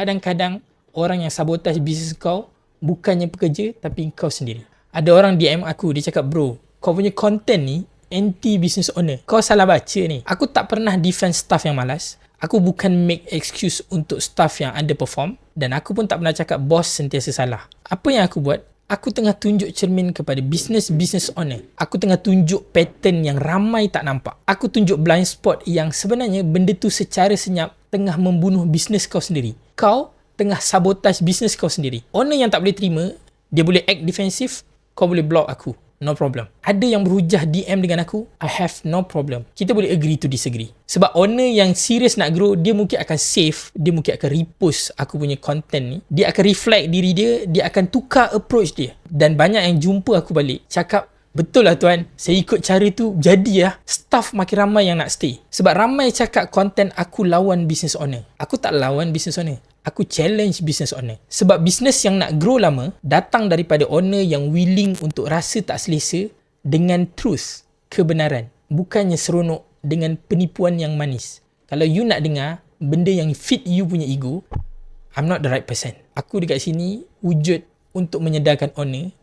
kadang-kadang orang yang sabotage bisnes kau bukannya pekerja tapi kau sendiri. Ada orang DM aku, dia cakap, bro, kau punya content ni anti business owner. Kau salah baca ni. Aku tak pernah defend staff yang malas. Aku bukan make excuse untuk staff yang underperform, dan aku pun tak pernah cakap bos sentiasa salah. Apa yang aku buat, aku tengah tunjuk cermin kepada business owner. Aku tengah tunjuk pattern yang ramai tak nampak. Aku tunjuk blind spot yang sebenarnya benda tu secara senyap tengah membunuh bisnes kau sendiri. Kau tengah sabotage bisnes kau sendiri. Owner yang tak boleh terima, dia boleh act defensif, kau boleh block aku. No problem. Ada yang berhujah DM dengan aku, I have no problem. Kita boleh agree to disagree. Sebab owner yang serius nak grow, dia mungkin akan save, dia mungkin akan repost aku punya content ni. Dia akan reflect diri dia akan tukar approach dia. Dan banyak yang jumpa aku balik, cakap, betul lah tuan, saya ikut cara tu, jadi lah. Staff makin ramai yang nak stay. Sebab ramai cakap content aku lawan business owner. Aku tak lawan business owner. Aku challenge business owner. Sebab business yang nak grow lama datang daripada owner yang willing untuk rasa tak selesa dengan truth, kebenaran. Bukannya seronok dengan penipuan yang manis. Kalau you nak dengar benda yang fit you punya ego, I'm not the right person. Aku dekat sini wujud untuk menyedarkan owner